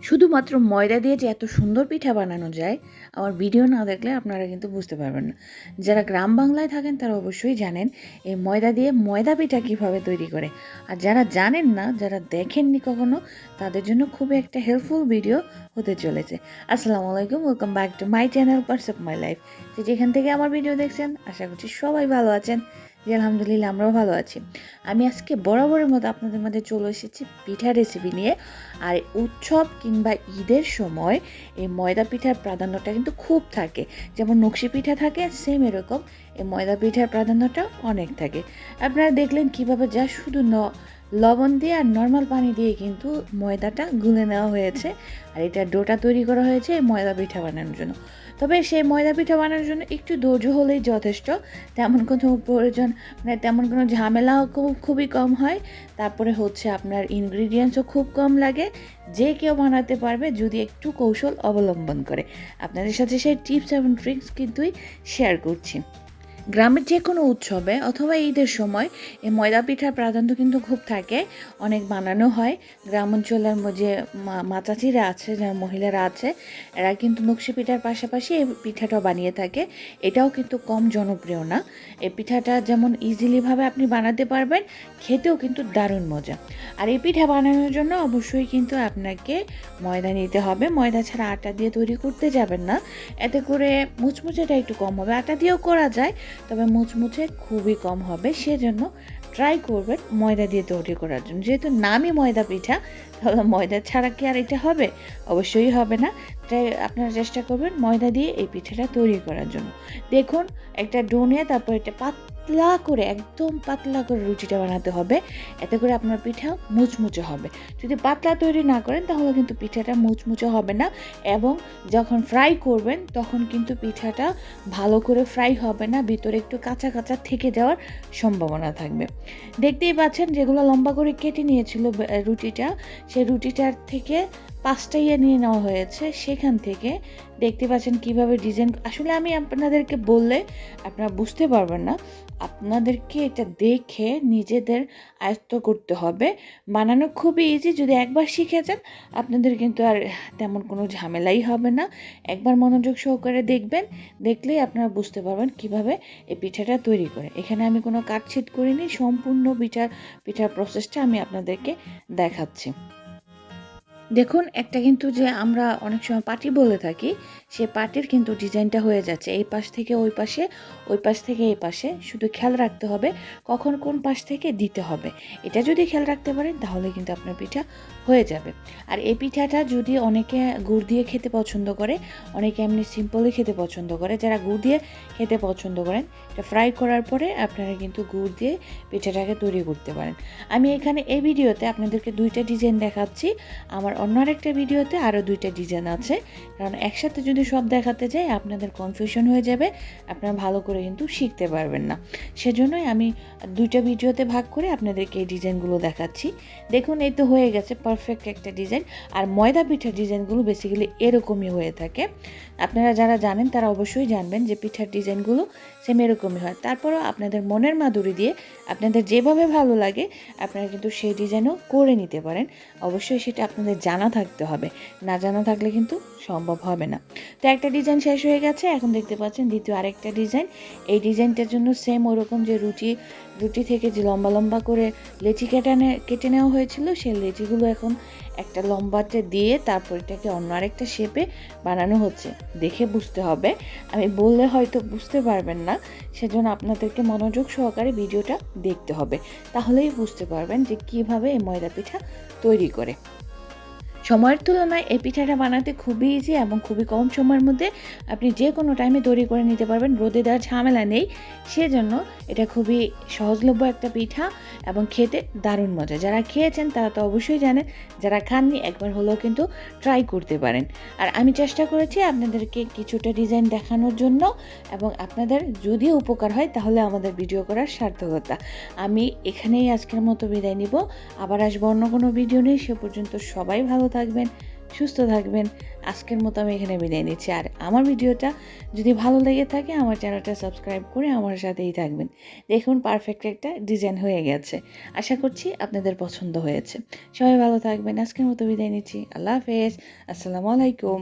শুধুমাত্র ময়দা দিয়ে যে এত সুন্দর পিঠা বানানো যায় আমার ভিডিও না দেখলে আপনারা কিন্তু বুঝতে পারবেন না। যারা গ্রাম বাংলায় থাকেন তারা অবশ্যই জানেন এই ময়দা দিয়ে ময়দা পিঠা কীভাবে তৈরি করে। আর যারা জানেন না, যারা দেখেননি কখনো, তাদের জন্য খুবই একটা হেল্পফুল ভিডিও হতে চলেছে। আসসালামু আলাইকুম, welcome back to my channel parts of my life. যেখান থেকে আমার ভিডিও দেখছেন আশা করছি সবাই ভালো আছেন। জি আলহামদুলিল্লাহ, আমরাও ভালো আছি। আমি আজকে বরাবরের মতো আপনাদের মধ্যে চলে এসেছি পিঠা রেসিপি নিয়ে। আর উৎসব কিংবা ঈদের সময় এই ময়দা পিঠার প্রাধান্যটা কিন্তু খুব থাকে। যেমন নকশি পিঠা থাকে, সেম এরকম এই ময়দা পিঠার প্রাধান্যটা অনেক থাকে। আপনারা দেখলেন কীভাবে যা শুধু লবণ দিয়ে আর নর্মাল পানি দিয়ে কিন্তু ময়দাটা গুলে নেওয়া হয়েছে, আর এটা ডোটা তৈরি করা হয়েছে এই ময়দা পিঠা বানানোর জন্য। তবে সেই ময়দা পিঠা বানানোর জন্য একটু ধৈর্য হলেই যথেষ্ট। তেমন কোনো প্রয়োজন মানে তেমন কোনো ঝামেলাও খুবই কম হয়। তারপরে হচ্ছে আপনার ইনগ্রিডিয়েন্টসও খুব কম লাগে। যে কেউ বানাতে পারবে যদি একটু কৌশল অবলম্বন করে। আপনাদের সাথে সেই টিপস এবং ট্রিক্স কিন্তুই শেয়ার করছি। গ্রামের যে কোনো উৎসবে অথবা ঈদের সময় এই ময়দা পিঠার প্রাধান্য কিন্তু খুব থাকে, অনেক বানানো হয়। গ্রাম অঞ্চলের যে মা চাচিরা আছে, যারা মহিলারা আছে, এরা কিন্তু নকশি পিঠার পাশাপাশি এই পিঠাটাও বানিয়ে থাকে। এটাও কিন্তু কম জনপ্রিয় না। এই পিঠাটা যেমন ইজিলিভাবে আপনি বানাতে পারবেন, খেতেও কিন্তু দারুণ মজা। আর এই পিঠা বানানোর জন্য অবশ্যই কিন্তু আপনাকে ময়দা নিতে হবে। ময়দা ছাড়া আটা দিয়ে তৈরি করতে যাবেন না, এতে করে মুচমুচেটা একটু কম হবে। আটা দিয়েও করা যায়, তবে মুচমুচে খুবই কম হবে। সেজন্য ট্রাই করবেন ময়দা দিয়ে তৈরি করার জন্য। যেহেতু নামই ময়দা পিঠা, তাহলে ময়দা ছাড়া কি আর এটা হবে? অবশ্যই হবে না। তাই আপনারা চেষ্টা করবেন ময়দা দিয়ে এই পিঠাটা তৈরি করার জন্য। দেখুন, একটা ডো নিয়ে তারপর এটা পাতলা করে, একদম পাতলা করে রুটিটা বানাতে হবে। এতে করে আপনার পিঠা মুচমুচে হবে। যদি পাতলা তৈরি না করেন তাহলে কিন্তু পিঠাটা মুচমুচে হবে না, এবং যখন ফ্রাই করবেন তখন কিন্তু পিঠাটা ভালো করে ফ্রাই হবে না, ভিতরে একটু কাঁচা কাঁচা থেকে যাওয়ার সম্ভাবনা থাকবে। দেখতেই পাচ্ছেন যেগুলো লম্বা করে কেটে নিয়েছিল রুটিটা, সেই রুটিটার থেকে 5টা নিয়ে নেওয়া হয়েছে। সেখান থেকে দেখতে পাচ্ছেন কিভাবে ডিজাইন। আসলে আমি আপনাদেরকে বললে আপনারা বুঝতে পারবেন না, আপনাদেরকে এটা দেখে নিজেদের আয়ত্ত করতে হবে। বানানো খুবই ইজি, যদি একবার শিখে যান আপনাদের কিন্তু আর তেমন কোনো ঝামেলাই হবে না। একবার মনোযোগ সহকারে দেখবেন, দেখলেই আপনারা বুঝতে পারবেন কিভাবে এই পিঠাটা তৈরি করে। এখানে আমি কোনো কাটছিট করিনি, সম্পূর্ণ পিঠার প্রসেসটা আমি আপনাদেরকে দেখাচ্ছি। দেখুন, একটা কিন্তু যে আমরা অনেক সময় পাটি বলে থাকি, সে পাটির কিন্তু ডিজাইনটা হয়ে যাচ্ছে এই পাশ থেকে ওই পাশে, ওই পাশ থেকে এই পাশে। শুধু খেয়াল রাখতে হবে কখন কোন পাশ থেকে দিতে হবে। এটা যদি খেয়াল রাখতে পারেন তাহলে কিন্তু আপনার পিঠা হয়ে যাবে। আর এই পিঠাটা যদি অনেকে গুড় দিয়ে খেতে পছন্দ করে, অনেকে এমনি সিম্পলই খেতে পছন্দ করে। যারা গুড় দিয়ে খেতে পছন্দ করেন, এটা ফ্রাই করার পরে আপনারা কিন্তু গুড় দিয়ে পিঠাটাকে তৈরি করতে পারেন। আমি এখানে এই ভিডিওতে আপনাদেরকে 2টা ডিজাইন দেখাচ্ছি। আমার অন্য আরেকটা ভিডিওতে আরও 2টা ডিজাইন আছে, কারণ একসাথে যদি সব দেখাতে যাই আপনাদের কনফিউশন হয়ে যাবে, আপনারা ভালো করে কিন্তু শিখতে পারবেন না। সেজন্যই আমি 2টা ভিডিওতে ভাগ করে আপনাদেরকে এই ডিজাইনগুলো দেখাচ্ছি। দেখুন, এই তো হয়ে গেছে পারফেক্ট একটা ডিজাইন। আর ময়দা পিঠার ডিজাইনগুলো বেসিক্যালি এরকমই হয়ে থাকে। আপনারা যারা জানেন তারা অবশ্যই জানবেন যে পিঠার ডিজাইনগুলো সেম এরকমই হয়। তারপরেও আপনাদের মনের মাধুরী দিয়ে আপনাদের যেভাবে ভালো লাগে আপনারা কিন্তু সেই ডিজাইনও করে নিতে পারেন। অবশ্যই সেটা আপনাদের জানা থাকতে হবে, না জানা থাকলে কিন্তু সম্ভব হবে না। তো একটা ডিজাইন শেষ হয়ে গেছে, এখন দেখতে পাচ্ছেন দ্বিতীয় আরেকটা ডিজাইন। এই ডিজাইনটার জন্য সেম ওরকম যে রুটি থেকে যে লম্বা লম্বা করে লেচি কেটে নেওয়া হয়েছিল, সেই লেচিগুলো এখন একটা লম্বাতে দিয়ে তারপর এটাকে অন্য আরেকটা শেপে বানানো হচ্ছে। দেখে বুঝতে হবে, আমি বললে হয়তো বুঝতে পারবেন না। সেজন্য আপনাদেরকে মনোযোগ সহকারে ভিডিওটা দেখতে হবে, তাহলেই বুঝতে পারবেন যে কিভাবে এই ময়দা পিঠা তৈরি করে। সময়ের তুলনায় এই পিঠাটা বানাতে খুবই ইজি, এবং খুবই কম সময়ের মধ্যে আপনি যে কোনো টাইমে তৈরি করে নিতে পারবেন। রোদে দেওয়ার ঝামেলা নেই, সেজন্য এটা খুবই সহজলভ্য একটা পিঠা এবং খেতে দারুণ মজা। যারা খেয়েছেন তারা তো অবশ্যই জানেন, যারা খাননি একবার হলেও কিন্তু ট্রাই করতে পারেন। আর আমি চেষ্টা করেছি আপনাদেরকে কিছুটা ডিজাইন দেখানোর জন্য, এবং আপনাদের যদি উপকার হয় তাহলে আমাদের ভিডিও করার সার্থকতা। আমি এখানেই আজকের মতো বিদায় নিব, আবার আসবো অন্য কোনো ভিডিও নেই। সে পর্যন্ত সবাই ভালো থাকবেন, সুস্থ থাকবেন। আজকের মতো আমি এখানে বিদায় নিচ্ছি। আর আমার ভিডিওটা যদি ভালো লেগে থাকে আমার চ্যানেলটা সাবস্ক্রাইব করে আমার সাথেই থাকবেন। দেখুন পারফেক্ট একটা ডিজাইন হয়ে গেছে। আশা করছি আপনাদের পছন্দ হয়েছে। সবাই ভালো থাকবেন। আজকের মতো বিদায় নিচ্ছি। আল্লাহ হাফেজ। আসসালামু আলাইকুম।